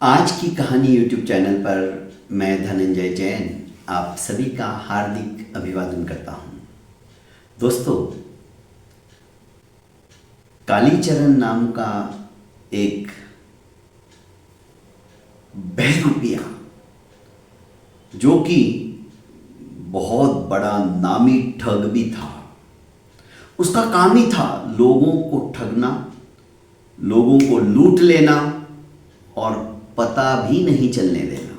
आज की कहानी यूट्यूब चैनल पर मैं धनंजय जैन आप सभी का हार्दिक अभिवादन करता हूं। दोस्तों, कालीचरण नाम का एक बहरूपिया जो कि बहुत बड़ा नामी ठग भी था। उसका काम ही था लोगों को ठगना, लोगों को लूट लेना और पता भी नहीं चलने देना।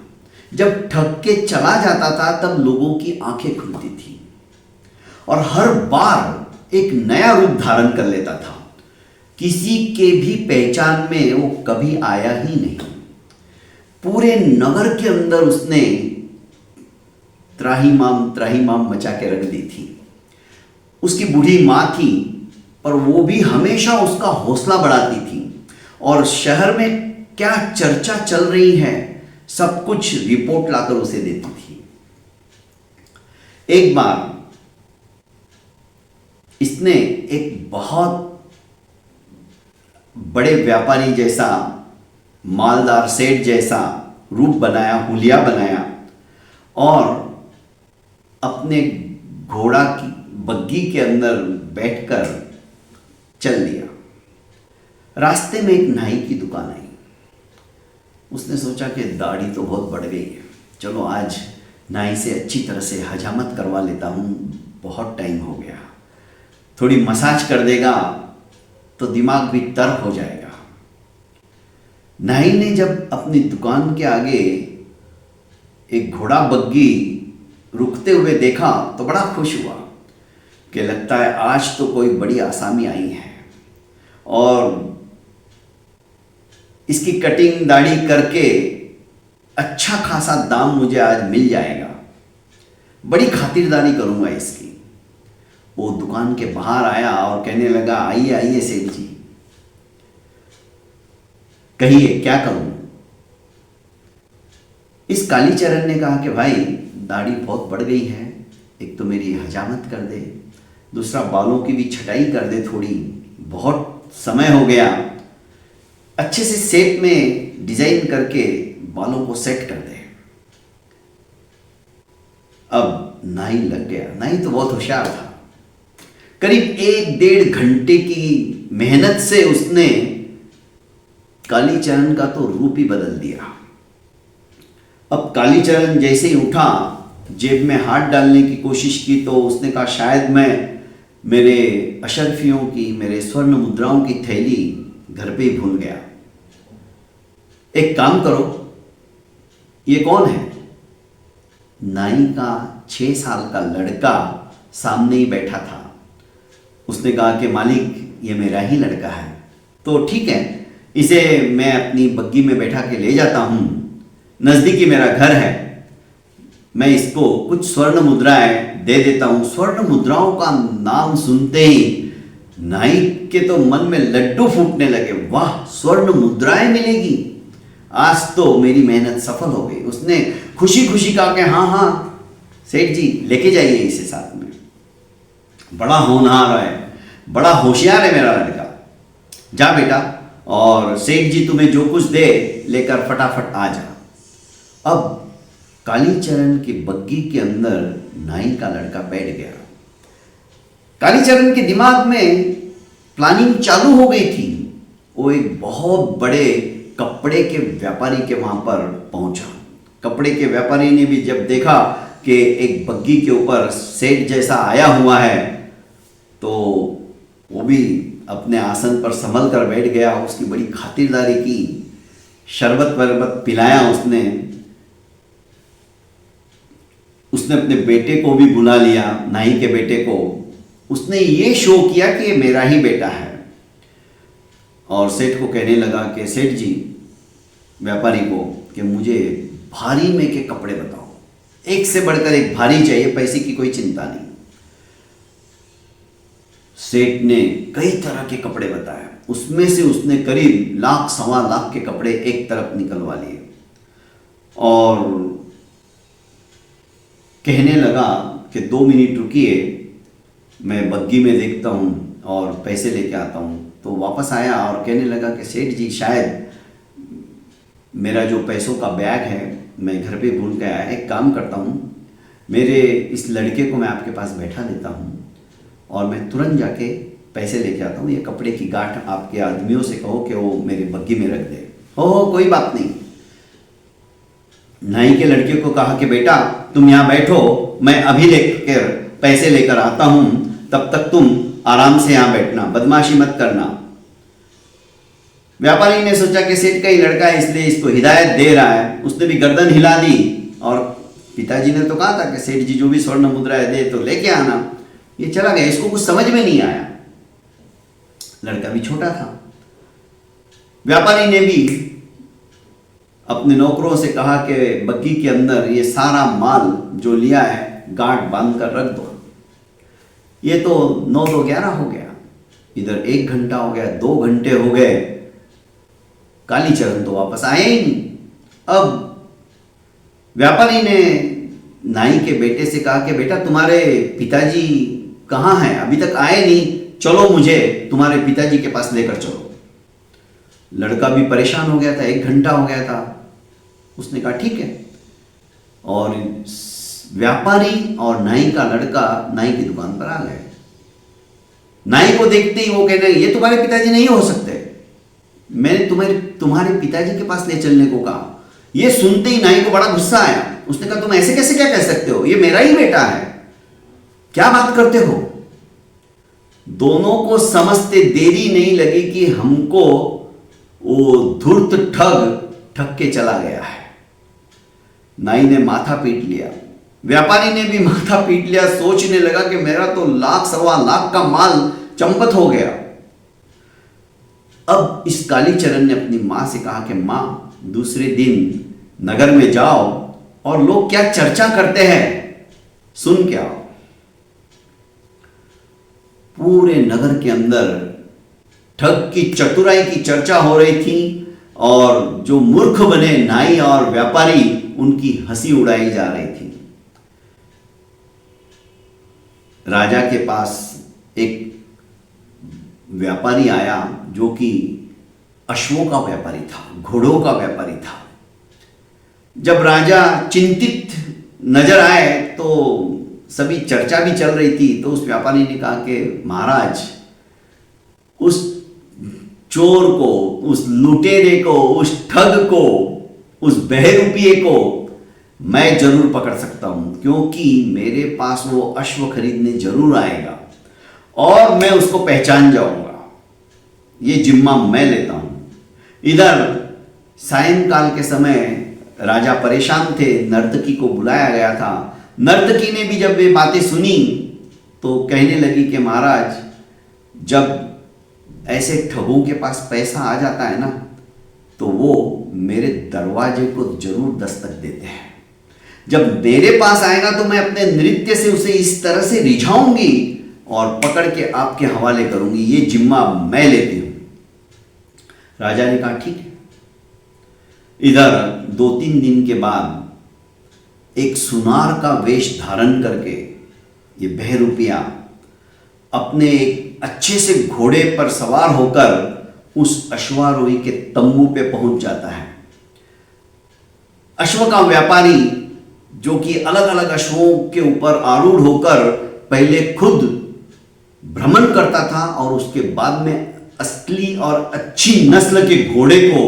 जब ठग के चला जाता था तब लोगों की आंखें खुलती थी और हर बार एक नया रूप धारण कर लेता था। किसी के भी पहचान में वो कभी आया ही नहीं। पूरे नगर के अंदर उसने त्राहिमाम मचा के रख दी थी। उसकी बूढ़ी माँ थी, पर वो भी हमेशा उसका हौसला बढ़ाती थी और शहर में क्या चर्चा चल रही है सब कुछ रिपोर्ट लाकर उसे देती थी। एक बार इसने एक बहुत बड़े व्यापारी जैसा, मालदार सेठ जैसा रूप बनाया, हुलिया बनाया और अपने घोड़ा की बग्गी के अंदर बैठकर चल दिया। रास्ते में एक नाई की दुकान आई। उसने सोचा कि दाढ़ी तो बहुत बढ़ गई है, चलो आज नाई से अच्छी तरह से हजामत करवा लेता हूँ, बहुत टाइम हो गया। थोड़ी मसाज कर देगा तो दिमाग भी तर्क हो जाएगा। नाई ने जब अपनी दुकान के आगे एक घोड़ा बग्गी रुकते हुए देखा तो बड़ा खुश हुआ कि लगता है आज तो कोई बड़ी आसामी आई है और इसकी कटिंग दाढ़ी करके अच्छा खासा दाम मुझे आज मिल जाएगा, बड़ी खातिरदारी करूंगा इसकी। वो दुकान के बाहर आया और कहने लगा, आइए आइए सेठ जी, कहिए क्या करूं। इस कालीचरण ने कहा कि भाई दाढ़ी बहुत बढ़ गई है, एक तो मेरी हजामत कर दे, दूसरा बालों की भी छटाई कर दे, थोड़ी बहुत समय हो गया, अच्छे से शेप में डिजाइन करके बालों को सेट कर दे। अब नाई लग गया। नाई तो बहुत होशियार था। करीब 1-1.5 घंटे की मेहनत से उसने कालीचरण का तो रूप ही बदल दिया। अब कालीचरण जैसे ही उठा, जेब में हाथ डालने की कोशिश की तो उसने कहा, शायद मैं मेरे अशर्फियों की, मेरे स्वर्ण मुद्राओं की थैली घर पे ही भूल गया। एक काम करो, ये कौन है? नाई का 6 साल का लड़का सामने ही बैठा था। उसने कहा कि मालिक, ये मेरा ही लड़का है। तो ठीक है, इसे मैं अपनी बग्गी में बैठा के ले जाता हूं, नजदीकी मेरा घर है, मैं इसको कुछ स्वर्ण मुद्राएं दे देता हूं। स्वर्ण मुद्राओं का नाम सुनते ही नाई के तो मन में लड्डू फूटने लगे। वाह, स्वर्ण मुद्राएं मिलेगी, आज तो मेरी मेहनत सफल हो गई। उसने खुशी खुशी कहा कि हाँ हाँ सेठ जी, लेके जाइए इसे साथ में, बड़ा होनहार है, बड़ा होशियार है मेरा लड़का। जा बेटा, और सेठ जी तुम्हें जो कुछ दे लेकर फटाफट आ जा। अब कालीचरण की बग्गी के अंदर नाई का लड़का बैठ गया। कालीचरण के दिमाग में प्लानिंग चालू हो गई थी। वो एक बहुत बड़े कपड़े के व्यापारी के वहां पर पहुंचा। कपड़े के व्यापारी ने भी जब देखा कि एक बग्गी के ऊपर सेठ जैसा आया हुआ है तो वो भी अपने आसन पर संभल कर बैठ गया। उसकी बड़ी खातिरदारी की, शरबत वरबत पिलाया उसने अपने बेटे को भी बुला लिया, नाई के बेटे को। उसने ये शो किया कि ये मेरा ही बेटा है और सेठ को कहने लगा कि सेठ जी, व्यापारी को, कि मुझे भारी में के कपड़े बताओ, एक से बढ़कर एक भारी चाहिए, पैसे की कोई चिंता नहीं। सेठ ने कई तरह के कपड़े बताए, उसमें से उसने करीब 1,00,000-1,15,00,000 के कपड़े एक तरफ निकलवा लिए और कहने लगा कि 2 मिनट रुकिए, मैं बग्गी में देखता हूँ और पैसे लेके आता हूँ। तो वापस आया और कहने लगा कि सेठ जी, शायद मेरा जो पैसों का बैग है मैं घर पे भूल के आया। एक काम करता हूँ, मेरे इस लड़के को मैं आपके पास बैठा देता हूँ और मैं तुरंत जाके पैसे लेके आता हूँ। ये कपड़े की गांठ आपके आदमियों से कहो कि वो मेरे बग्गी में रख दे। हो कोई बात नहीं। नाई के लड़के को कहा कि बेटा तुम यहाँ बैठो, मैं अभी लेकर पैसे लेकर आता हूँ, तब तक तुम आराम से यहाँ बैठना, बदमाशी मत करना। व्यापारी ने सोचा कि सेठ का ही लड़का है इसलिए इसको हिदायत दे रहा है। उसने भी गर्दन हिला दी और पिताजी ने तो कहा था कि सेठ जी जो भी स्वर्ण मुद्राएं दे तो लेके आना। ये चला गया, इसको कुछ समझ में नहीं आया। लड़का भी छोटा था। व्यापारी ने भी अपने नौकरों से कहा कि बग्गी के अंदर ये सारा माल जो लिया है गांठ बांध कर रख दो। ये तो 9 तो 11 हो गया, इधर 1 घंटा हो गया, 2 घंटे हो गए, कालीचरण तो वापस आए ही नहीं। अब व्यापारी ने नाई के बेटे से कहा कि बेटा तुम्हारे पिताजी कहाँ हैं, अभी तक आए नहीं, चलो मुझे तुम्हारे पिताजी के पास लेकर चलो। लड़का भी परेशान हो गया था, 1 घंटा हो गया था। उसने कहा ठीक है। और व्यापारी और नाई का लड़का नाई की दुकान पर आ गए। नाई को देखते ही वो कहने ये तुम्हारे पिताजी नहीं हो सकते, मैंने तुम्हारे पिताजी के पास ले चलने को कहा। ये सुनते ही नाई को बड़ा गुस्सा आया। उसने कहा तुम ऐसे कैसे क्या कह सकते हो, ये मेरा ही बेटा है, क्या बात करते हो। दोनों को समझते देरी नहीं लगी कि हमको वो धूर्त ठग के चला गया है। नाई ने माथा पीट लिया, व्यापारी ने भी माथा पीट लिया। सोचने लगा कि मेरा तो 1 सवा लाख का माल चंपत हो गया। अब इस कालीचरण ने अपनी मां से कहा कि मां दूसरे दिन नगर में जाओ और लोग क्या चर्चा करते हैं सुन के आओ। पूरे नगर के अंदर ठग की चतुराई की चर्चा हो रही थी और जो मूर्ख बने नाई और व्यापारी उनकी हंसी उड़ाई जा रही थी। राजा के पास एक व्यापारी आया जो कि अश्वों का व्यापारी था, घोड़ों का व्यापारी था। जब राजा चिंतित नजर आए तो सभी चर्चा भी चल रही थी। तो उस व्यापारी ने कहा कि महाराज उस चोर को, उस लुटेरे को, उस ठग को, उस बहरूपिये को मैं जरूर पकड़ सकता हूं, क्योंकि मेरे पास वो अश्व खरीदने जरूर आएगा और मैं उसको पहचान जाऊंगा। ये जिम्मा मैं लेता हूं। इधर सायंकाल के समय राजा परेशान थे, नर्तकी को बुलाया गया था। नर्तकी ने भी जब ये बातें सुनी तो कहने लगी कि महाराज जब ऐसे ठगों के पास पैसा आ जाता है ना तो वो मेरे दरवाजे को जरूर दस्तक देते हैं। जब मेरे पास आएगा तो मैं अपने नृत्य से उसे इस तरह से रिझाऊंगी और पकड़ के आपके हवाले करूंगी। ये जिम्मा मैं लेती हूं। राजा ने कहा ठीक है। इधर 2-3 दिन के बाद एक सुनार का वेश धारण करके ये बहरूपिया अपने एक अच्छे से घोड़े पर सवार होकर उस अश्वारोही के तंबू पे पहुंच जाता है। अश्व का व्यापारी जो कि अलग अलग अश्वों के ऊपर आरूढ़ होकर पहले खुद भ्रमण करता था और उसके बाद में असली और अच्छी नस्ल के घोड़े को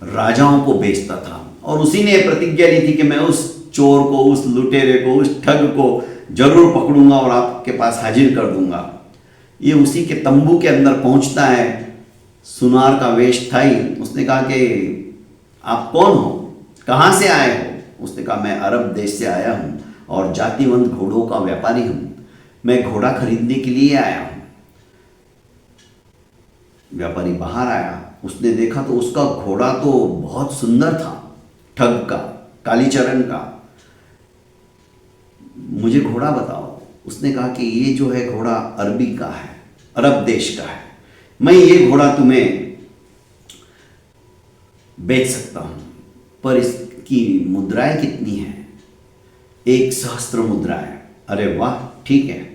राजाओं को बेचता था। और उसी ने प्रतिज्ञा ली थी कि मैं उस चोर को, उस लुटेरे को, उस ठग को जरूर पकड़ूंगा और आपके पास हाजिर कर दूंगा। ये उसी के तंबू के अंदर पहुंचता है। सुनार का वेश था ही। उसने कहा कि आप कौन हो, कहां से आए हो। उसने कहा मैं अरब देश से आया हूं और जातिवंत घोड़ों का व्यापारी हूं, मैं घोड़ा खरीदने के लिए आया हूं। व्यापारी बाहर आया, उसने देखा तो उसका घोड़ा तो बहुत सुंदर था, ठग का, कालीचरण का। मुझे घोड़ा बताओ। उसने कहा कि ये जो है घोड़ा अरबी का है, अरब देश का है, मैं ये घोड़ा तुम्हें बेच सकता हूं, पर इसकी मुद्राएं कितनी है? 1 सहस्त्र मुद्राएं। अरे वाह, ठीक है,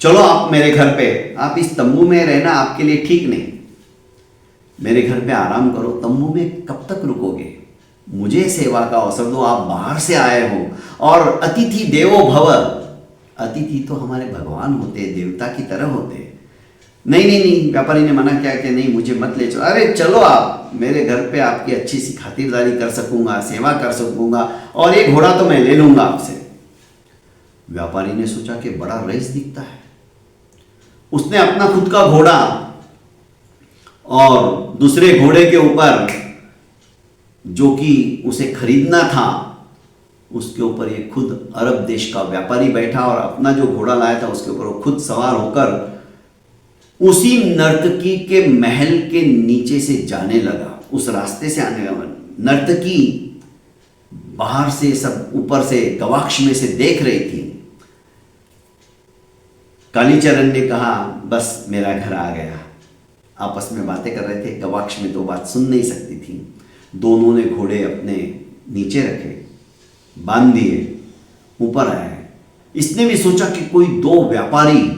चलो आप मेरे घर पे, आप इस तंबू में रहना आपके लिए ठीक नहीं, मेरे घर पे आराम करो। तंबू में कब तक रुकोगे? मुझे सेवा का अवसर दो, आप बाहर से आए हो। और अतिथि देवो भव, अतिथि तो हमारे भगवान होते, देवता की तरह होते। नहीं नहीं नहीं, व्यापारी ने मना किया कि नहीं मुझे मत ले चलो। अरे चलो, आप मेरे घर पे आपकी अच्छी सी खातिरदारी कर सकूंगा, सेवा कर सकूंगा, और ये घोड़ा तो मैं ले लूंगा आपसे। व्यापारी ने सोचा कि बड़ा रईस दिखता है। उसने अपना खुद का घोड़ा और दूसरे घोड़े के ऊपर, जो कि उसे खरीदना था, उसके ऊपर ये खुद अरब देश का व्यापारी बैठा और अपना जो घोड़ा लाया था उसके ऊपर वो खुद सवार होकर उसी नर्तकी के महल के नीचे से जाने लगा, उस रास्ते से आने लगा। नर्तकी बाहर से, सब ऊपर से गवाक्ष में से देख रही थी। कालीचरण ने कहा बस मेरा घर आ गया। आपस में बातें कर रहे थे, गवाक्ष में तो बात सुन नहीं सकती थी। दोनों ने घोड़े अपने नीचे रखे, बांध दिए, ऊपर आए। इसने भी सोचा कि कोई दो व्यापारी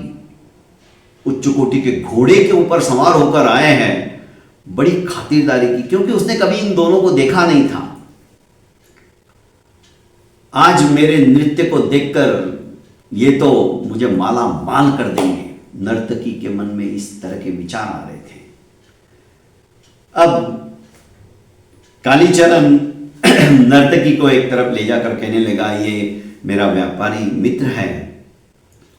उच्च कोटि के घोड़े के ऊपर सवार होकर आए हैं, बड़ी खातिरदारी की, क्योंकि उसने कभी इन दोनों को देखा नहीं था। आज मेरे नृत्य को देखकर ये तो मुझे माला माल कर देंगे। नर्तकी के मन में इस तरह के विचार आ रहे थे। अब कालीचरण नर्तकी को एक तरफ ले जाकर कहने लगा, ये मेरा व्यापारी मित्र है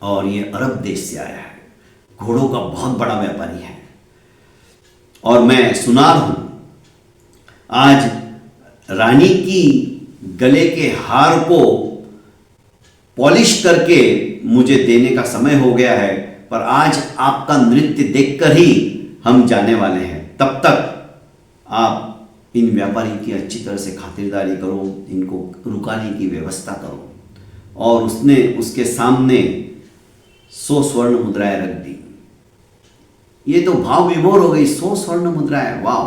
और ये अरब देश से आया है, घोड़ों का बहुत बड़ा व्यापारी है, और मैं सुनार हूं। आज रानी की गले के हार को पॉलिश करके मुझे देने का समय हो गया है, पर आज आपका नृत्य देखकर ही हम जाने वाले हैं। तब तक आप इन व्यापारी की अच्छी तरह से खातिरदारी करो, इनको रुकाने की व्यवस्था करो। और उसने उसके सामने 100 स्वर्ण मुद्राएं रख दी। ये तो भाव विभोर हो गई, 100 स्वर्ण मुद्राएं, वाह।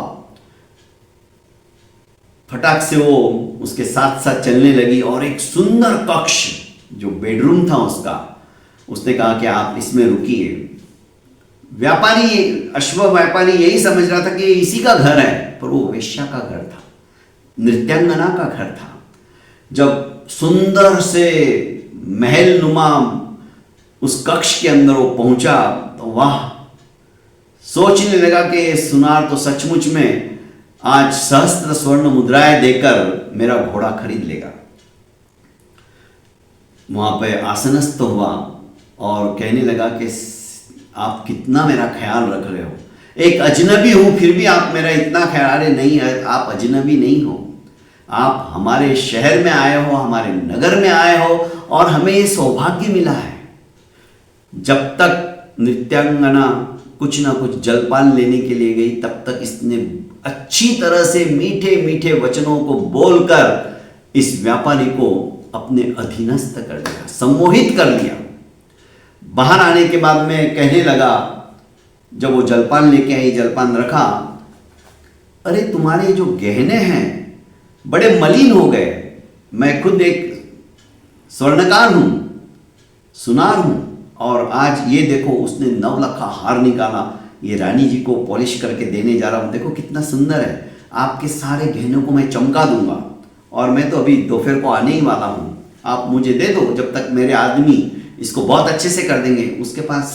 फटाक से वो उसके साथ साथ चलने लगी और एक सुंदर कक्ष जो बेडरूम था उसका, उसने कहा कि आप इसमें रुकिए। व्यापारी, अश्व व्यापारी यही समझ रहा था कि इसी का घर है, पर वो वेश्या का घर था, नृत्यांगना का घर था। जब सुंदर से महल नुमा उस कक्ष के अंदर वो पहुंचा तो वाह, सोचने लगा कि सुनार तो सचमुच में आज सहस्त्र स्वर्ण मुद्राएं देकर मेरा घोड़ा खरीद लेगा। वहां पे आसनस्थ हुआ और कहने लगा कि आप कितना मेरा ख्याल रख रहे हो, एक अजनबी हूं फिर भी आप मेरा इतना ख्याल। अरे नहीं, आप अजनबी नहीं हो, आप हमारे शहर में आए हो, हमारे नगर में आए हो, और हमें ये सौभाग्य मिला है। जब तक नृत्यांगना कुछ ना कुछ जलपान लेने के लिए गई, तब तक इसने अच्छी तरह से मीठे मीठे वचनों को बोलकर इस व्यापारी को अपने अधीनस्थ कर दिया, सम्मोहित कर लिया। बाहर आने के बाद में कहने लगा, जब वो जलपान लेके आई, जलपान रखा, अरे तुम्हारे जो गहने हैं बड़े मलिन हो गए, मैं खुद एक स्वर्णकार हूं, सुनार हूं, और आज ये देखो उसने 9 लाख का हार निकाला, ये रानी जी को पॉलिश करके देने जा रहा हूं, देखो कितना सुंदर है, आपके सारे गहनों को मैं चमका दूंगा, और मैं तो अभी दोपहर को आने ही वाला हूं, आप मुझे दे दो, जब तक मेरे आदमी इसको बहुत अच्छे से कर देंगे। उसके पास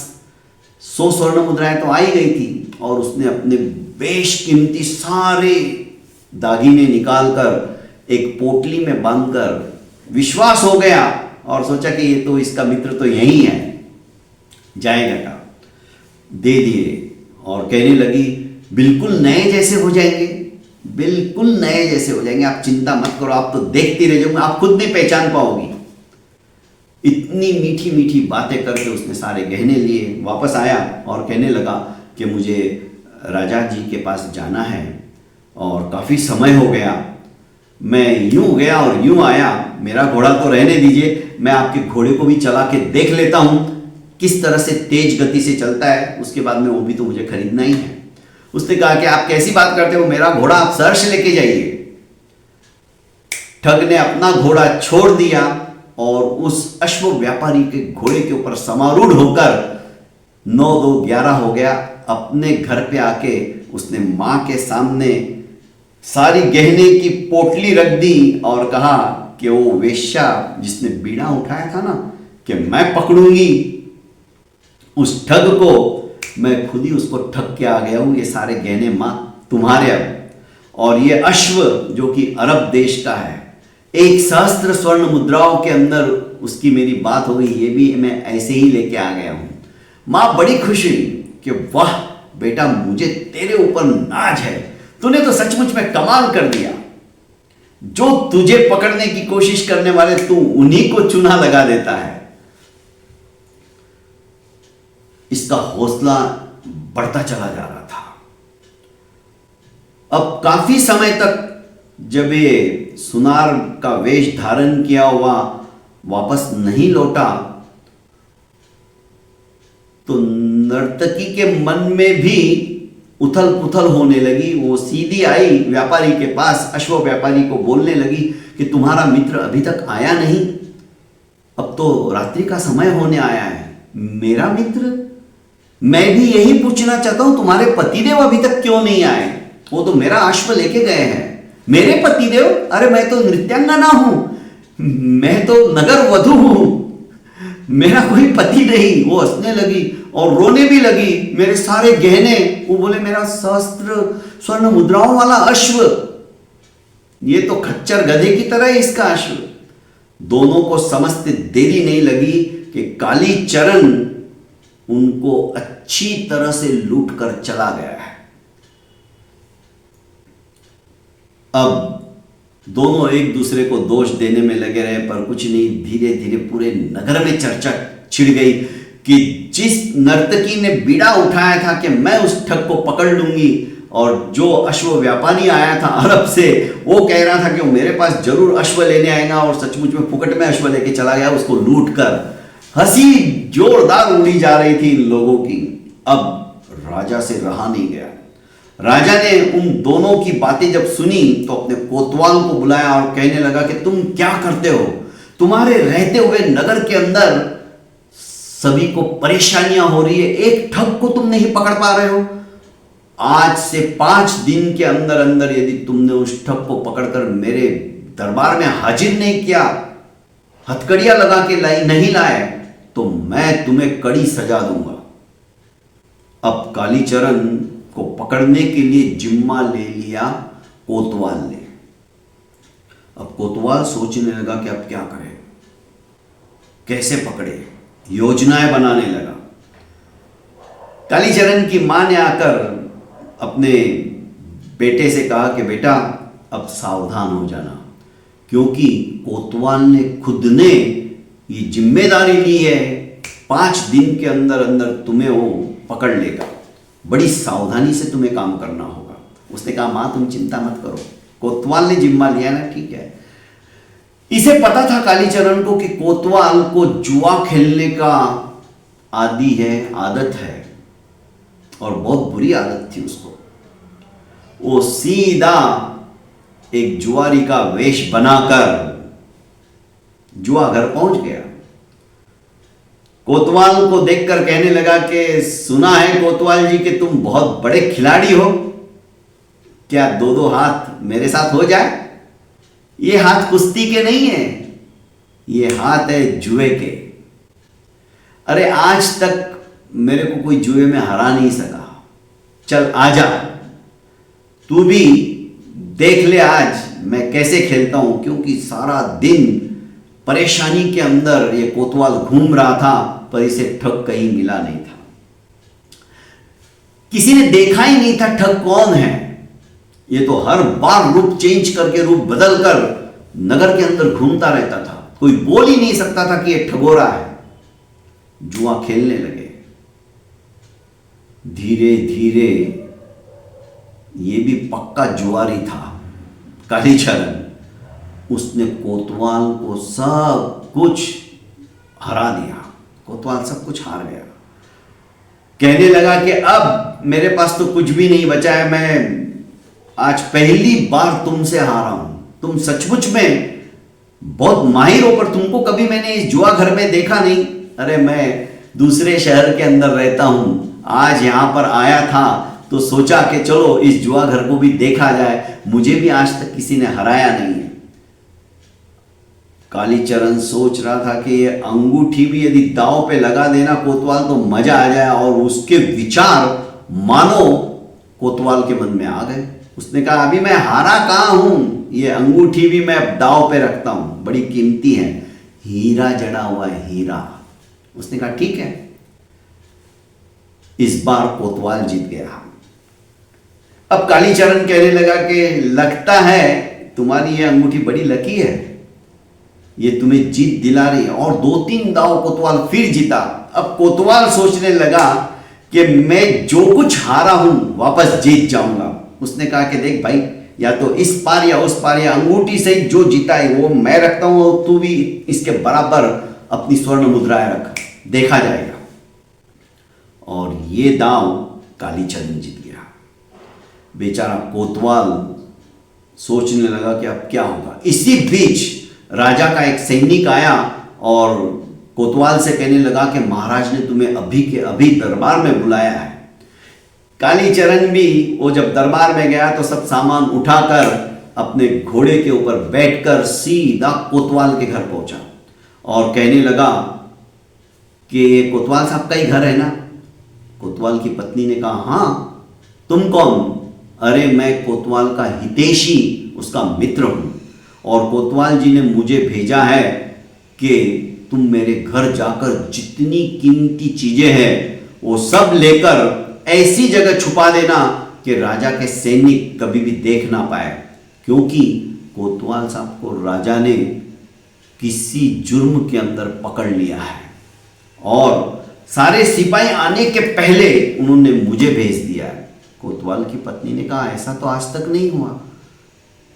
100 स्वर्ण मुद्राएं तो आई गई थी, और उसने अपने बेशकीमती सारे दागिने निकालकर एक पोटली में बांधकर विश्वास हो गया और सोचा कि ये तो इसका मित्र तो यही है, जाएगा का, दे दिए। और कहने लगी, बिल्कुल नए जैसे हो जाएंगे, बिल्कुल नए जैसे हो जाएंगे, आप चिंता मत करो, आप तो देखती रह जाओगे, आप खुद नहीं पहचान पाओगी। इतनी मीठी मीठी बातें करके उसने सारे गहने लिए, वापस आया और कहने लगा कि मुझे राजा जी के पास जाना है और काफ़ी समय हो गया, मैं यूं गया और यूं आया, मेरा घोड़ा तो रहने दीजिए, मैं आपके घोड़े को भी चला के देख लेता हूं किस तरह से तेज गति से चलता है, उसके बाद में वो भी तो मुझे खरीदना ही है। उसने कहा कि आप कैसी बात करते हो, मेरा घोड़ा आप सहर्ष लेके जाइए। ठग ने अपना घोड़ा छोड़ दिया और उस अश्व व्यापारी के घोड़े के ऊपर समारूढ़ होकर 9-2-11 हो गया। अपने घर पे आके उसने मां के सामने सारी गहने की पोटली रख दी और कहा कि वो वेश्या जिसने बीड़ा उठाया था ना, कि मैं पकड़ूंगी उस ठग को, मैं खुद ही उसको ठग के आ गया हूं। ये सारे गहने मां तुम्हारे अब, और ये अश्व जो कि अरब देश का है, 1,000 स्वर्ण मुद्राओं के अंदर उसकी मेरी बात हो गई, ये भी मैं ऐसे ही लेके आ गया हूं। मां बड़ी खुश हुई कि वाह बेटा, मुझे तेरे ऊपर नाज है, तूने तो सचमुच में कमाल कर दिया। जो तुझे पकड़ने की कोशिश करने वाले, तू उन्हीं को चूना लगा देता है। इसका हौसला बढ़ता चला जा रहा था। अब काफी समय तक जब ये सुनार का वेश धारण किया हुआ वापस नहीं लौटा, तो नर्तकी के मन में भी उथल पुथल होने लगी। वो सीधी आई व्यापारी के पास, अश्व व्यापारी को बोलने लगी कि तुम्हारा मित्र अभी तक आया नहीं, अब तो रात्रि का समय होने आया है। मेरा मित्र? मैं भी यही पूछना चाहता हूं, तुम्हारे पतिदेव अभी तक क्यों नहीं आए? वो तो मेरा अश्व लेके गए हैं। मेरे पतिदेव? अरे मैं तो नृत्यांगना हूं, मैं तो नगर वधू हूं, मेरा कोई पति नहीं। वो हंसने लगी और रोने भी लगी। मेरे सारे गहने, वो बोले मेरा 1,000 स्वर्ण मुद्राओं वाला अश्व, ये तो खच्चर गधे की तरह है इसका अश्व। दोनों को समझते देरी नहीं लगी कि कालीचरण उनको अच्छी तरह से लूट कर चला गया है। अब दोनों एक दूसरे को दोष देने में लगे रहे, पर कुछ नहीं। धीरे धीरे पूरे नगर में चर्चा छिड़ गई कि जिस नर्तकी ने बीड़ा उठाया था कि मैं उस ठग को पकड़ लूंगी, और जो अश्व व्यापारी आया था अरब से, वो कह रहा था कि वो मेरे पास जरूर अश्व लेने आएगा, और सचमुच में फुकट में अश्व लेके चला गया उसको लूट कर। हंसी जोरदार उड़ी जा रही थी इन लोगों की। अब राजा से रहा नहीं गया। राजा ने उन दोनों की बातें जब सुनी तो अपने कोतवाल को बुलाया और कहने लगा कि तुम क्या करते हो? तुम्हारे रहते हुए नगर के अंदर सभी को परेशानियां हो रही है, एक ठग को तुम नहीं पकड़ पा रहे हो। आज से 5 दिन के अंदर अंदर यदि तुमने उस ठग को पकड़कर मेरे दरबार में हाजिर नहीं किया, हथकड़ियां लगा के नहीं लाए, तो मैं तुम्हें कड़ी सजा दूंगा। अब कालीचरण को पकड़ने के लिए जिम्मा ले लिया कोतवाल ने। अब कोतवाल सोचने लगा कि अब क्या करे, कैसे पकड़े, योजनाएं बनाने लगा। कालीचरण की मां ने आकर अपने बेटे से कहा कि बेटा अब सावधान हो जाना, क्योंकि कोतवाल ने खुद ने ये जिम्मेदारी ली है, 5 दिन के अंदर अंदर तुम्हें वो पकड़ लेगा, बड़ी सावधानी से तुम्हें काम करना होगा। उसने कहा मां तुम चिंता मत करो, कोतवाल ने जिम्मा लिया ना, ठीक है। इसे पता था कालीचरण को कि कोतवाल को जुआ खेलने का आदी है, आदत है, और बहुत बुरी आदत थी उसको। वो सीधा एक जुआरी का वेश बनाकर जुआ घर पहुंच गया। कोतवाल को देखकर कहने लगा कि सुना है कोतवाल जी कि तुम बहुत बड़े खिलाड़ी हो, क्या 2-2 हाथ मेरे साथ हो जाए? ये हाथ कुश्ती के नहीं है, ये हाथ है जुए के। अरे आज तक मेरे को कोई जुए में हरा नहीं सका, चल आजा, तू भी देख ले आज मैं कैसे खेलता हूं। क्योंकि सारा दिन परेशानी के अंदर ये कोतवाल घूम रहा था, पर इसे ठग कहीं मिला नहीं था। किसी ने देखा ही नहीं था ठग कौन है। ये तो हर बार रूप चेंज करके, रूप बदल कर नगर के अंदर घूमता रहता था, कोई बोल ही नहीं सकता था कि ये ठगोरा है। जुआ खेलने लगे। धीरे धीरे ये भी पक्का जुआरी था कालीचरण, उसने कोतवाल को सब कुछ हरा दिया। कोतवाल सब कुछ हार गया। कहने लगा कि अब मेरे पास तो कुछ भी नहीं बचा है, मैं आज पहली बार तुमसे हारा हूं। तुम सचमुच में बहुत माहिर हो, पर तुमको कभी मैंने इस जुआ घर में देखा नहीं। अरे मैं दूसरे शहर के अंदर रहता हूं, आज यहां पर आया था तो सोचा कि चलो इस जुआ घर को भी देखा जाए, मुझे भी आज तक किसी ने हराया नहीं है। कालीचरण सोच रहा था कि ये अंगूठी भी यदि दांव पे लगा देना कोतवाल तो मजा आ जाए, और उसके विचार मानो कोतवाल के मन में आ गए। उसने कहा अभी मैं हारा कहां हूं, ये अंगूठी भी मैं दांव पे रखता हूं, बड़ी कीमती है, हीरा जड़ा हुआ है, हीरा। उसने कहा ठीक है। इस बार कोतवाल जीत गया। अब कालीचरण कहने लगा कि लगता है तुम्हारी ये अंगूठी बड़ी लकी है, ये तुम्हें जीत दिला रही है। और 2-3 दांव कोतवाल फिर जीता। अब कोतवाल सोचने लगा कि मैं जो कुछ हारा हूं वापस जीत जाऊंगा। उसने कहा कि देख भाई, या तो इस पार या उस पार, या अंगूठी से जो जीता है वो मैं रखता हूं, तू भी इसके बराबर अपनी स्वर्ण मुद्राएं रख, देखा जाएगा। और ये दांव कालीचरण जीत गया। बेचारा कोतवाल सोचने लगा कि अब क्या होगा। इसी बीच राजा का एक सैनिक आया और कोतवाल से कहने लगा कि महाराज ने तुम्हें अभी के अभी दरबार में बुलाया है। कालीचरण भी वो जब दरबार में गया तो सब सामान उठाकर अपने घोड़े के ऊपर बैठकर सीधा कोतवाल के घर पहुंचा और कहने लगा कि कोतवाल साहब का ही घर है ना। कोतवाल की पत्नी ने कहा हाँ, तुम कौन? अरे मैं कोतवाल का हितैषी, उसका मित्र हूं, और कोतवाल जी ने मुझे भेजा है कि तुम मेरे घर जाकर जितनी कीमती चीजें हैं वो सब लेकर ऐसी जगह छुपा देना कि राजा के सैनिक कभी भी देख ना पाए, क्योंकि कोतवाल साहब को राजा ने किसी जुर्म के अंदर पकड़ लिया है और सारे सिपाही आने के पहले उन्होंने मुझे भेज दिया है। कोतवाल की पत्नी ने कहा ऐसा तो आज तक नहीं हुआ,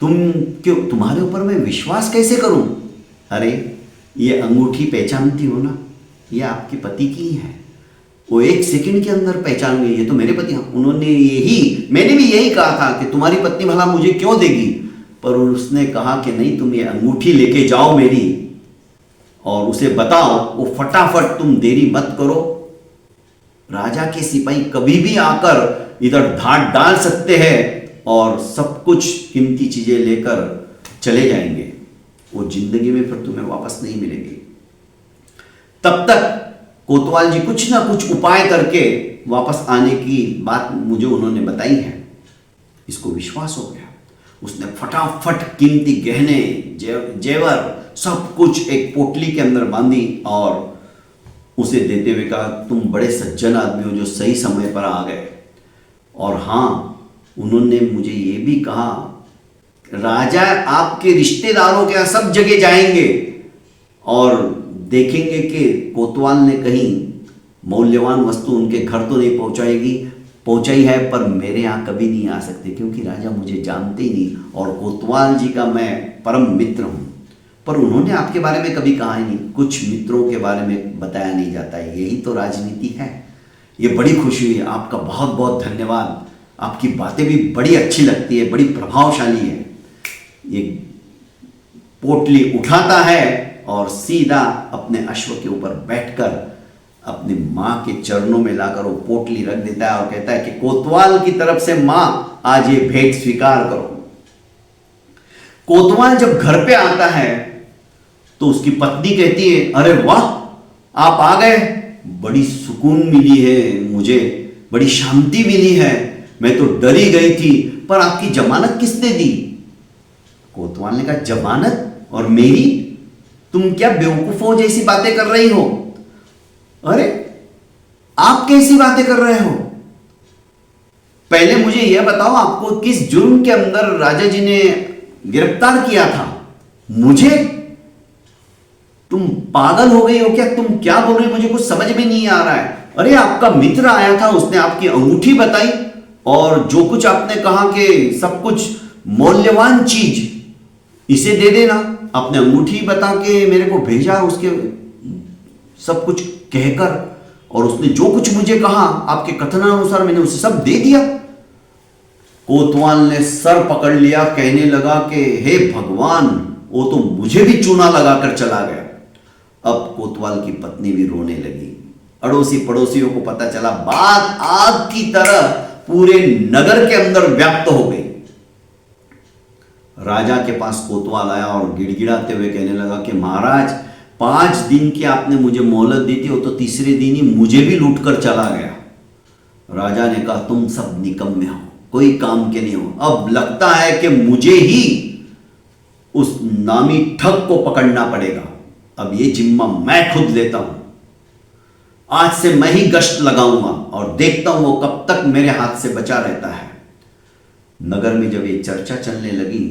तुम्हारे ऊपर मैं विश्वास कैसे करूं? अरे ये अंगूठी पहचानती हो ना, ये आपके पति की है। वो 1 सेकंड के अंदर पहचान गई, ये तो मेरे पति हैं। मैंने भी यही कहा था कि तुम्हारी पत्नी भला मुझे क्यों देगी, पर उसने कहा कि नहीं, तुम ये अंगूठी लेके जाओ मेरी और उसे बताओ वो फटाफट, तुम देरी मत करो। राजा के सिपाही कभी भी आकर इधर धाड़ डाल सकते हैं और सब कुछ कीमती चीजें लेकर चले जाएंगे, वो जिंदगी में फिर तुम्हें वापस नहीं मिलेगी। तब तक कोतवाल जी कुछ ना कुछ उपाय करके वापस आने की बात मुझे उन्होंने बताई है। इसको विश्वास हो गया। उसने फटाफट कीमती गहने, जेवर सब कुछ एक पोटली के अंदर बांधी और उसे देते हुए कहा तुम बड़े सज्जन आदमी हो जो सही समय पर आ गए। और हाँ, उन्होंने मुझे ये भी कहा राजा आपके रिश्तेदारों के यहाँ सब जगह जाएंगे और देखेंगे कि कोतवाल ने कहीं मौल्यवान वस्तु उनके घर तो नहीं पहुंचाई है, पर मेरे यहाँ कभी नहीं आ सकते क्योंकि राजा मुझे जानते ही नहीं और कोतवाल जी का मैं परम मित्र हूँ। पर उन्होंने आपके बारे में कभी कहा ही नहीं, कुछ मित्रों के बारे में बताया नहीं जाता है, यही तो राजनीति है। ये बड़ी खुशी हुई, आपका बहुत बहुत धन्यवाद। आपकी बातें भी बड़ी अच्छी लगती है, बड़ी प्रभावशाली है। ये पोटली उठाता है और सीधा अपने अश्व के ऊपर बैठकर अपनी माँ के चरणों में लाकर वो पोटली रख देता है और कहता है कि कोतवाल की तरफ से माँ आज ये भेंट स्वीकार करो। कोतवाल जब घर पे आता है तो उसकी पत्नी कहती है अरे वाह आप आ गए, बड़ी सुकून मिली है मुझे, बड़ी शांति मिली है, मैं तो डरी गई थी, पर आपकी जमानत किसने दी? कोतवाल ने कहा जमानत और मेरी? तुम क्या बेवकूफों जैसी बातें कर रही हो? अरे आप कैसी बातें कर रहे हो? पहले मुझे यह बताओ आपको किस जुर्म के अंदर राजा जी ने गिरफ्तार किया था? मुझे? तुम पागल हो गई हो क्या? तुम क्या बोल रही हो? मुझे कुछ समझ में नहीं आ रहा है। अरे आपका मित्र आया था, उसने आपकी अंगूठी बताई और जो कुछ आपने कहा कि सब कुछ मौल्यवान चीज इसे दे देना, आपने अंगूठी बता के मेरे को भेजा, उसके सब कुछ कहकर, और उसने जो कुछ मुझे कहा आपके कथनानुसार मैंने उसे सब दे दिया। कोतवाल ने सर पकड़ लिया, कहने लगा कि हे भगवान, वो तो मुझे भी चूना लगाकर चला गया। अब कोतवाल की पत्नी भी रोने लगी। अड़ोसी पड़ोसियों को पता चला, बात आग की तरह पूरे नगर के अंदर व्याप्त हो गई। राजा के पास कोतवाल आया और गिड़गिड़ाते हुए कहने लगा कि महाराज, 5 दिन की आपने मुझे मोहलत दी थी, वो तो तीसरे दिन ही मुझे भी लूट कर चला गया। राजा ने कहा, तुम सब निकम्मे हो, कोई काम के नहीं हो। अब लगता है कि मुझे ही उस नामी ठग को पकड़ना पड़ेगा। अब ये जिम्मा मैं खुद लेता हूं। आज से मैं ही गश्त लगाऊंगा और देखता हूं वो कब तक मेरे हाथ से बचा रहता है। नगर में जब ये चर्चा चलने लगी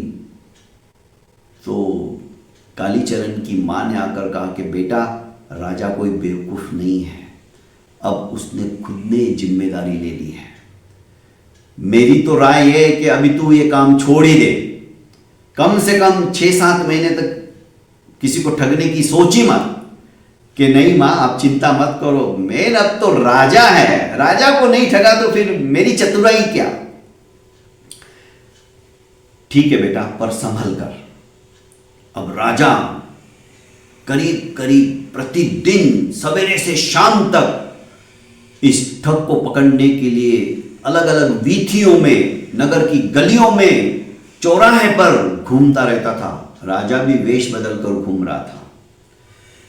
तो कालीचरण की मां ने आकर कहा कि बेटा, राजा कोई बेवकूफ नहीं है, अब उसने खुद ने जिम्मेदारी ले ली है। मेरी तो राय है कि अभी तू ये काम छोड़ ही दे। कम से कम 6-7 महीने तक किसी को ठगने की सोच ही मत। कि नहीं मां, आप चिंता मत करो, मेन अब तो राजा है, राजा को नहीं ठगा तो फिर मेरी चतुराई क्या। ठीक है बेटा, पर संभल कर। अब राजा करीब करीब प्रतिदिन सवेरे से शाम तक इस ठग को पकड़ने के लिए अलग अलग वीथियों में, नगर की गलियों में, चौराहे पर घूमता रहता था। राजा भी वेश बदल कर घूम रहा था।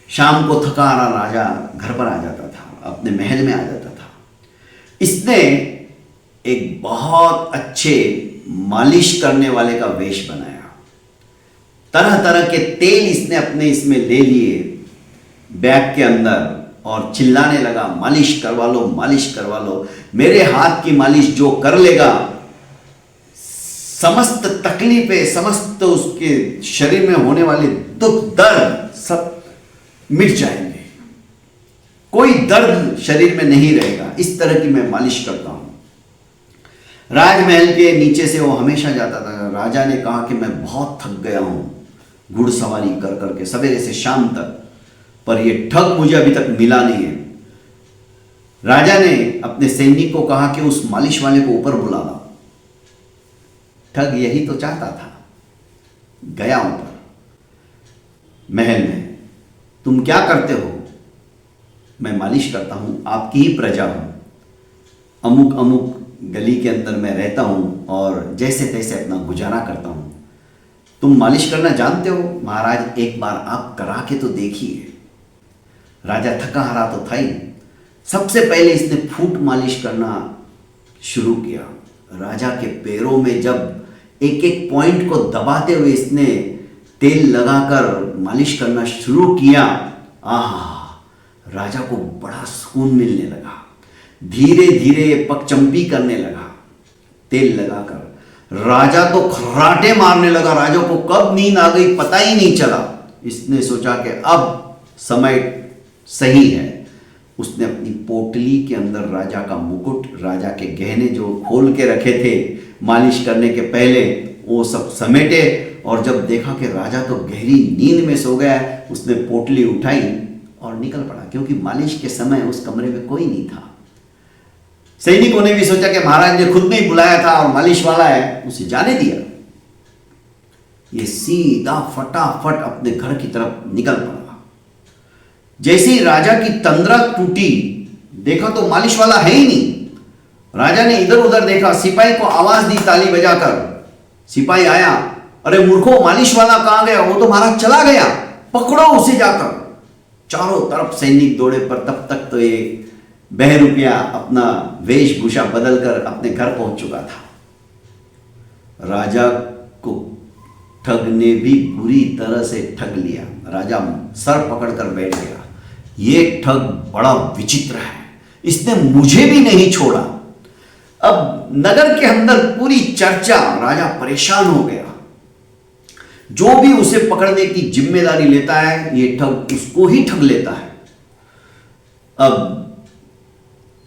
शाम को थका हारा राजा घर पर आ जाता था, अपने महल में आ जाता था। इसने एक बहुत अच्छे मालिश करने वाले का वेश बनाया। तरह तरह के तेल इसने अपने इसमें ले लिए बैग के अंदर और चिल्लाने लगा, मालिश करवा लो, मालिश करवा लो। मेरे हाथ की मालिश जो कर लेगा, समस्त तकलीफें, समस्त उसके शरीर में होने वाले दुख दर्द सब मिट जाएंगे, कोई दर्द शरीर में नहीं रहेगा। इस तरह की मैं मालिश करता हूं। राजमहल के नीचे से वो हमेशा जाता था। राजा ने कहा कि मैं बहुत थक गया हूं घुड़सवारी कर करके सवेरे से शाम तक, पर ये ठग मुझे अभी तक मिला नहीं है। राजा ने अपने सैनिक को कहा कि उस मालिश वाले को ऊपर बुला ला। ठग यही तो चाहता था। गया ऊपर महल में। तुम क्या करते हो? मैं मालिश करता हूं, आपकी ही प्रजा हूं, अमुक अमुक गली के अंदर मैं रहता हूं और जैसे तैसे अपना गुजारा करता हूं। तुम मालिश करना जानते हो? महाराज, एक बार आप करा के तो देखिए। राजा थका हारा तो था ही। सबसे पहले इसने फूट मालिश करना शुरू किया। राजा के पैरों में जब एक एक पॉइंट को दबाते हुए इसने तेल लगाकर मालिश करना शुरू किया, राजा को बड़ा सुकून मिलने लगा। धीरे धीरे पगचंपी करने लगा तेल लगाकर। राजा तो खर्राटे मारने लगा। राजा को कब नींद आ गई पता ही नहीं चला। इसने सोचा कि अब समय सही है। उसने अपनी पोटली के अंदर राजा का मुकुट, राजा के गहने जो खोल के रखे थे मालिश करने के पहले, वो सब समेटे और जब देखा कि राजा तो गहरी नींद में सो गया, उसने पोटली उठाई और निकल पड़ा, क्योंकि मालिश के समय उस कमरे में कोई नहीं था। सैनिकों ने भी सोचा कि महाराज ने खुद नहीं बुलाया था और मालिश वाला है, उसे जाने दिया। ये सीधा फटाफट अपने घर की तरफ निकल पड़ा। जैसे ही राजा की तंद्रा टूटी, देखा तो मालिश वाला है ही नहीं। राजा ने इधर उधर देखा, सिपाही को आवाज दी ताली बजाकर। सिपाही आया, अरे मूर्खों, मालिश वाला कहां गया? वो तो महाराज चला गया, पकड़ो उसे जाकर। चारों तरफ सैनिक दौड़े, पर तब तक तो ये बहरूपिया अपना वेशभूषा बदलकर अपने घर पहुंच चुका था। राजा को ठग ने भी बुरी तरह से ठग लिया। राजा सर पकड़कर बैठ गया। ये ठग बड़ा विचित्र है, इसने मुझे भी नहीं छोड़ा। अब नगर के अंदर पूरी चर्चा, राजा परेशान हो गया। जो भी उसे पकड़ने की जिम्मेदारी लेता है, ये ठग उसको ही ठग लेता है। अब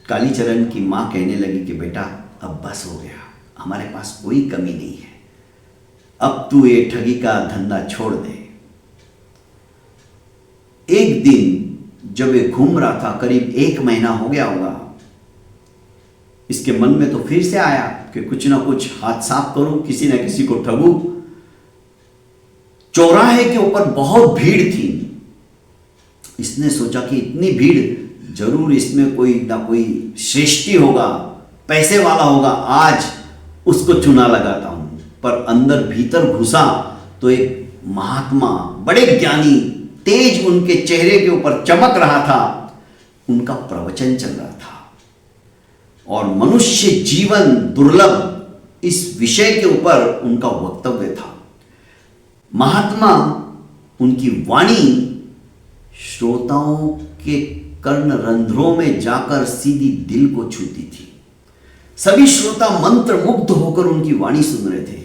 कालीचरण की मां कहने लगी कि बेटा, अब बस हो गया, हमारे पास कोई कमी नहीं है, अब तू ये ठगी का धंधा छोड़ दे। एक दिन जब ये घूम रहा था, करीब 1 महीना हो गया होगा, इसके मन में तो फिर से आया कि कुछ ना कुछ हाथ साफ करूं, किसी ना किसी को ठगूं। चौराहे के ऊपर बहुत भीड़ थी। इसने सोचा कि इतनी भीड़, जरूर इसमें कोई ना कोई श्रेष्ठी होगा, पैसे वाला होगा, आज उसको चुना लगाता हूं। पर अंदर भीतर घुसा तो एक महात्मा, बड़े ज्ञानी, तेज उनके चेहरे के ऊपर चमक रहा था, उनका प्रवचन चल रहा था। और मनुष्य जीवन दुर्लभ, इस विषय के ऊपर उनका वक्तव्य था। महात्मा, उनकी वाणी श्रोताओं के कर्ण रंध्रों में जाकर सीधी दिल को छूती थी। सभी श्रोता मंत्र मुग्ध होकर उनकी वाणी सुन रहे थे।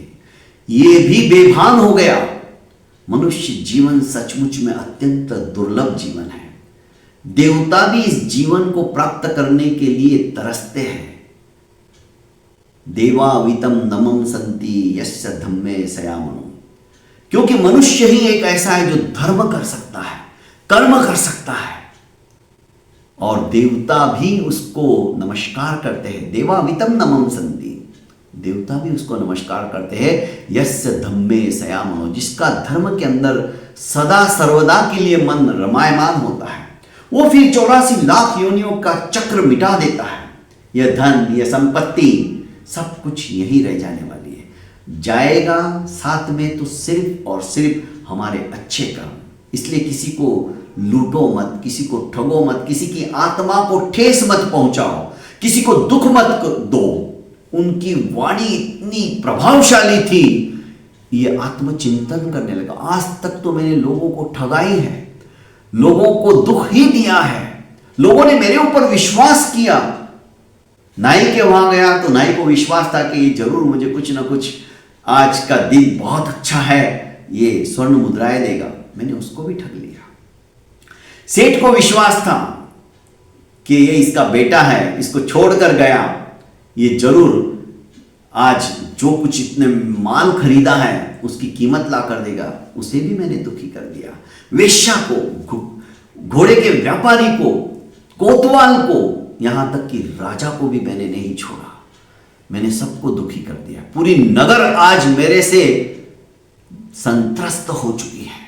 ये भी बेभान हो गया, मनुष्य जीवन सचमुच में अत्यंत दुर्लभ जीवन है। देवता भी इस जीवन को प्राप्त करने के लिए तरसते हैं। देवावितम नमम संति यस्य धम्मे सयामनो, क्योंकि मनुष्य ही एक ऐसा है जो धर्म कर सकता है, कर्म कर सकता है, और देवता भी उसको नमस्कार करते हैं। देवावितम नमम संति, देवता भी उसको नमस्कार करते हैं। यस्य धम्मे सयामनो, जिसका धर्म के अंदर सदा सर्वदा के लिए मन रमायमान होता है, वो फिर 84 लाख योनियों का चक्र मिटा देता है। यह धन, यह संपत्ति, सब कुछ यही रह जाने वाली है। जाएगा साथ में तो सिर्फ और सिर्फ हमारे अच्छे कर्म। इसलिए किसी को लूटो मत, किसी को ठगो मत, किसी की आत्मा को ठेस मत पहुंचाओ, किसी को दुख मत दो। उनकी वाणी इतनी प्रभावशाली थी, ये आत्मचिंतन करने लगा। आज तक तो मैंने लोगों को ठगा ही है, लोगों को दुख ही दिया है, लोगों ने मेरे ऊपर विश्वास किया। नाई के वहां गया तो नाई को विश्वास था कि ये जरूर मुझे कुछ ना कुछ, आज का दिन बहुत अच्छा है, ये स्वर्ण मुद्राएं देगा। मैंने उसको भी ठग लिया। सेठ को विश्वास था कि ये इसका बेटा है, इसको छोड़कर गया, ये जरूर आज जो कुछ इतने माल खरीदा है उसकी कीमत ला कर देगा। उसे भी मैंने दुखी कर दिया। वेश्या को, घोड़े के व्यापारी को, कोतवाल को, यहां तक कि राजा को भी मैंने नहीं छोड़ा। मैंने सबको दुखी कर दिया। पूरी नगर आज मेरे से संत्रस्त हो चुकी है।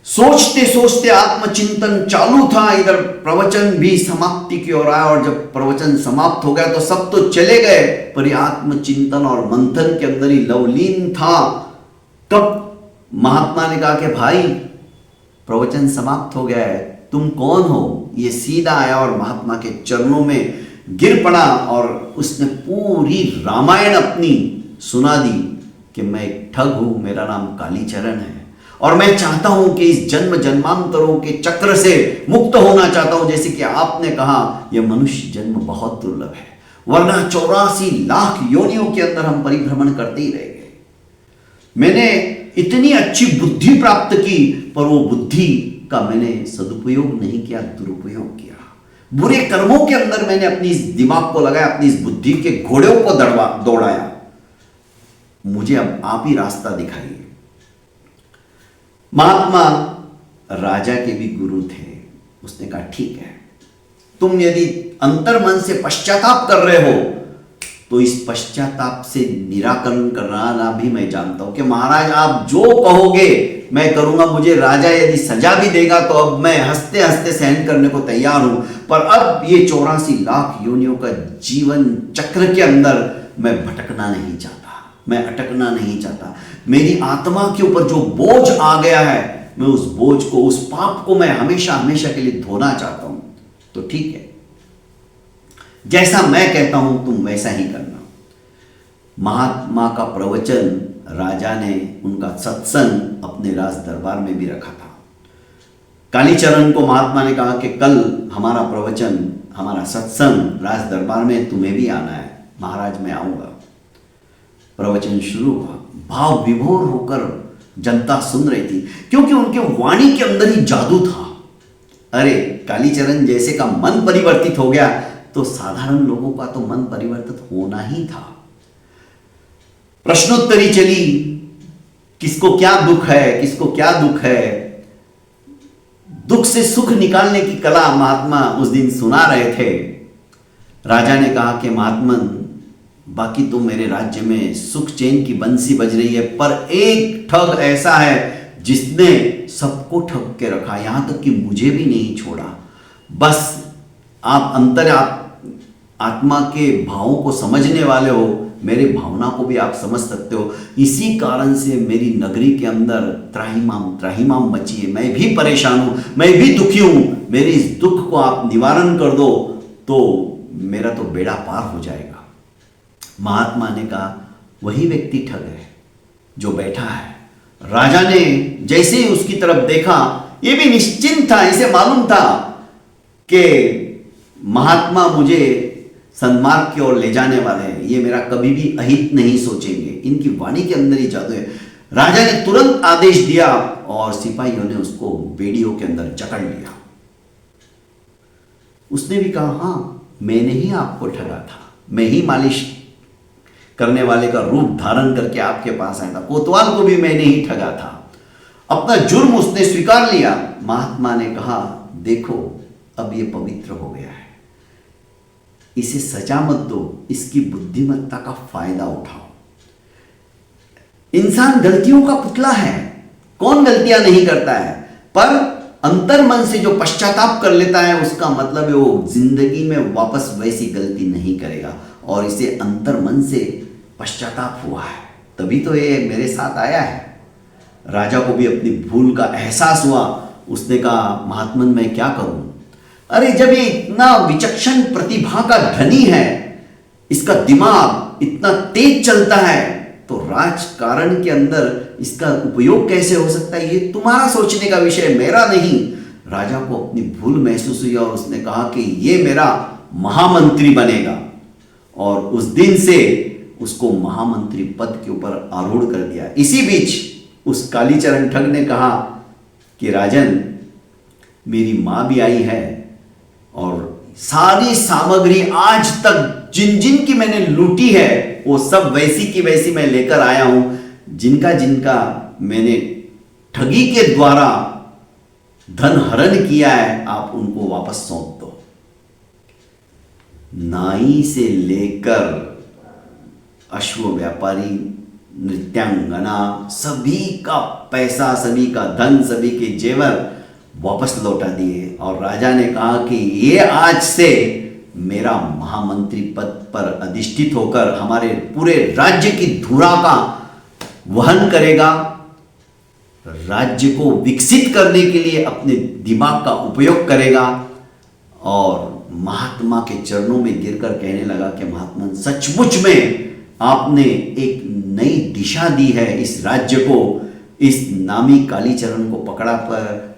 सोचते सोचते आत्मचिंतन चालू था, इधर प्रवचन भी समाप्ति की ओर आया, और जब प्रवचन समाप्त हो गया तो सब तो चले गए, पर ये आत्मचिंतन और मंथन के अंदर ही लवलीन था। तब महात्मा ने कहा कि भाई, प्रवचन समाप्त हो गया है, तुम कौन हो? ये सीधा आया और महात्मा के चरणों में गिर पड़ा, और उसने पूरी रामायण अपनी सुना दी कि मैं एक ठग हूं, मेरा नाम कालीचरण है, और मैं चाहता हूं कि इस जन्म जन्मांतरों के चक्र से मुक्त होना चाहता हूं। जैसे कि आपने कहा, यह मनुष्य जन्म बहुत दुर्लभ है, वरना 84 लाख योनियों के अंदर हम परिभ्रमण करते ही रह गए। मैंने इतनी अच्छी बुद्धि प्राप्त की, पर वो बुद्धि का मैंने सदुपयोग नहीं किया, दुरुपयोग किया। बुरे कर्मों के अंदर मैंने अपनी इस दिमाग को लगाया, अपनी इस बुद्धि के घोड़ों को दौड़ाया। मुझे अब आप ही रास्ता दिखाइए। महात्मा राजा के भी गुरु थे। उसने कहा, ठीक है, तुम यदि अंतर्मन से पश्चाताप कर रहे हो तो इस पश्चाताप से निराकरण करना भी मैं जानता हूं कि महाराज आप जो कहोगे मैं करूंगा। मुझे राजा यदि सजा भी देगा तो अब मैं हंसते हंसते सहन करने को तैयार हूं, पर अब ये 84 लाख योनियों का जीवन चक्र के अंदर मैं भटकना नहीं चाहता, मैं अटकना नहीं चाहता। मेरी आत्मा के ऊपर जो बोझ आ गया है, मैं उस बोझ को, उस पाप को मैं हमेशा हमेशा के लिए धोना चाहता हूं। तो ठीक है, जैसा मैं कहता हूं तुम वैसा ही करना। महात्मा का प्रवचन, राजा ने उनका सत्संग अपने राज दरबार में भी रखा था। कालीचरण को महात्मा ने कहा कि कल हमारा प्रवचन, हमारा सत्संग राज दरबार में, तुम्हें भी आना है। महाराज मैं आऊंगा। प्रवचन शुरू हुआ। भाव विभोर होकर जनता सुन रही थी, क्योंकि उनके वाणी के अंदर ही जादू था। अरे, कालीचरण जैसे का मन परिवर्तित हो गया तो साधारण लोगों का तो मन परिवर्तित होना ही था। प्रश्नोत्तरी चली, किसको क्या दुख है, किसको क्या दुख है। दुख से सुख निकालने की कला महात्मा उस दिन सुना रहे थे। राजा ने कहा कि महात्मन, बाकी तो मेरे राज्य में सुख चैन की बंसी बज रही है, पर एक ठग ऐसा है जिसने सबको ठग के रखा, यहां तक कि मुझे भी नहीं छोड़ा। बस आप आत्मा के भावों को समझने वाले हो, मेरे भावना को भी आप समझ सकते हो। इसी कारण से मेरी नगरी के अंदर त्राहिमाम त्राहिमाम मची है। मैं भी परेशान हूं, मैं भी दुखी हूं। मेरे इस दुख को आप निवारण कर दो तो मेरा तो बेड़ा पार हो जाएगा। महात्मा ने कहा, वही व्यक्ति ठग है जो बैठा है। राजा ने जैसे ही उसकी तरफ देखा, ये भी निश्चिंत था, इसे मालूम था कि महात्मा मुझे सन्मार्ग की ओर ले जाने वाले हैं, ये मेरा कभी भी अहित नहीं सोचेंगे, इनकी वाणी के अंदर ही जादू है। राजा ने तुरंत आदेश दिया और सिपाहियों ने उसको बेड़ियों के अंदर जकड़ लिया। उसने भी कहा, हाँ मैंने ही आपको ठगा था, मैं ही मालिश करने वाले का रूप धारण करके आपके पास आया था, कोतवाल को भी मैंने ही ठगा था। अपना जुर्म उसने स्वीकार लिया। महात्मा ने कहा, देखो अब ये पवित्र हो गया है, इसे सजा मत दो, इसकी बुद्धिमत्ता का फायदा उठाओ। इंसान गलतियों का पुतला है, कौन गलतियां नहीं करता है, पर अंतर मन से जो पश्चाताप कर लेता है उसका मतलब है वो जिंदगी में वापस वैसी गलती नहीं करेगा। और इसे अंतर मन से पश्चाताप हुआ है, तभी तो ये मेरे साथ आया है। राजा को भी अपनी भूल का एहसास हुआ। उसने कहा, महात्मन मैं क्या करूं? अरे जब ये इतना विचक्षण प्रतिभा का धनी है, इसका दिमाग इतना तेज चलता है, तो राजकारण के अंदर इसका उपयोग कैसे हो सकता है? ये तुम्हारा सोचने का विषय, मेरा नहीं। राजा को अपनी भूल महसूस हुई और उसने कहा कि ये मेरा महामंत्री बनेगा। और उस दिन से उसको महामंत्री पद के ऊपर आरूढ़ कर दिया। इसी बीच उस कालीचरण ठग ने कहा कि राजन, मेरी मां भी आई है और सारी सामग्री आज तक जिन जिन की मैंने लूटी है वो सब वैसी की वैसी मैं लेकर आया हूं। जिनका जिनका मैंने ठगी के द्वारा धन हरण किया है, आप उनको वापस सौंप दो। नाई से लेकर अश्व व्यापारी, नृत्यांगना, सभी का पैसा, सभी का धन, सभी के जेवर वापस लौटा दिए। और राजा ने कहा कि ये आज से मेरा महामंत्री पद पर अधिष्ठित होकर हमारे पूरे राज्य की धुरा का वहन करेगा, राज्य को विकसित करने के लिए अपने दिमाग का उपयोग करेगा। और महात्मा के चरणों में गिरकर कहने लगा कि महात्मा, सचमुच में आपने एक नई दिशा दी है इस राज्य को। इस नामी कालीचरण को पकड़ा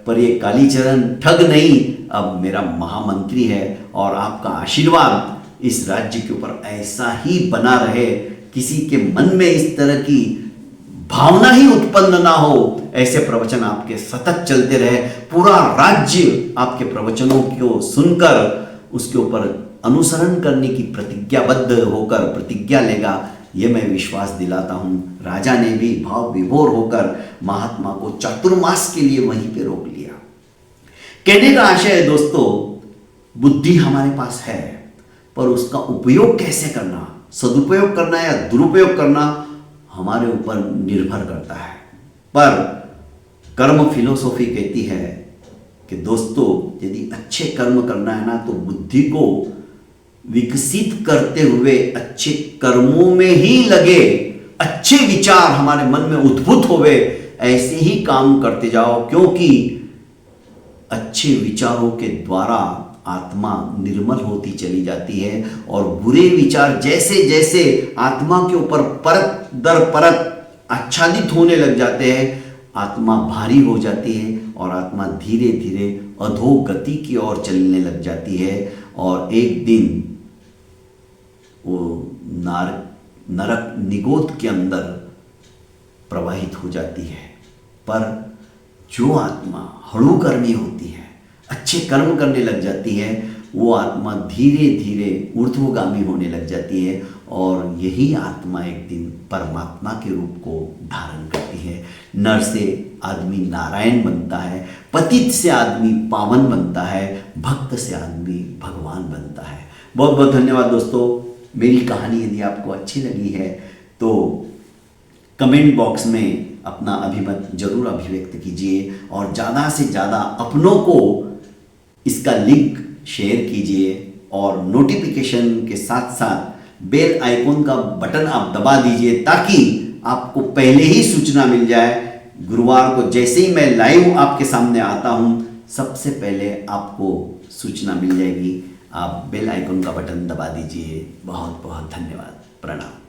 पर ये कालीचरण ठग नहीं, अब मेरा महामंत्री है। और आपका आशीर्वाद इस राज्य के ऊपर ऐसा ही बना रहे, किसी के मन में इस तरह की भावना ही उत्पन्न ना हो, ऐसे प्रवचन आपके सतत चलते रहे। पूरा राज्य आपके प्रवचनों को सुनकर उसके ऊपर अनुसरण करने की प्रतिज्ञाबद्ध होकर प्रतिज्ञा लेगा, ये मैं विश्वास दिलाता हूं। राजा ने भी भाव विभोर होकर महात्मा को चातुर्मास के लिए वहीं पे रोक लिया। कहने का आशय है दोस्तों, बुद्धि हमारे पास है, पर उसका उपयोग कैसे करना, सदुपयोग करना या दुरुपयोग करना, हमारे ऊपर निर्भर करता है। पर कर्म फिलोसॉफी कहती है कि दोस्तों, यदि अच्छे कर्म करना है ना, तो बुद्धि को विकसित करते हुए अच्छे कर्मों में ही लगे, अच्छे विचार हमारे मन में उद्भूत होवे, ऐसे ही काम करते जाओ। क्योंकि अच्छे विचारों के द्वारा आत्मा निर्मल होती चली जाती है और बुरे विचार जैसे जैसे आत्मा के ऊपर परत दर परत आच्छादित होने लग जाते हैं, आत्मा भारी हो जाती है और आत्मा धीरे धीरे अधोगति की ओर चलने लग जाती है। और एक दिन वो नरक निगोद के अंदर प्रवाहित हो जाती है। पर जो आत्मा हड़ूकर्मी होती है, अच्छे कर्म करने लग जाती है, वो आत्मा धीरे धीरे ऊर्ध्वगामी होने लग जाती है और यही आत्मा एक दिन परमात्मा के रूप को धारण करती है। नर से आदमी नारायण बनता है, पतित से आदमी पावन बनता है, भक्त से आदमी भगवान बनता है। बहुत बहुत धन्यवाद दोस्तों। मेरी कहानी यदि आपको अच्छी लगी है तो कमेंट बॉक्स में अपना अभिमत जरूर अभिव्यक्त कीजिए और ज़्यादा से ज़्यादा अपनों को इसका लिंक शेयर कीजिए और नोटिफिकेशन के साथ साथ बेल आइकॉन का बटन आप दबा दीजिए ताकि आपको पहले ही सूचना मिल जाए। गुरुवार को जैसे ही मैं लाइव आपके सामने आता हूं, सबसे पहले आपको सूचना मिल जाएगी। आप बेल आइकन का बटन दबा दीजिए। बहुत बहुत धन्यवाद। प्रणाम।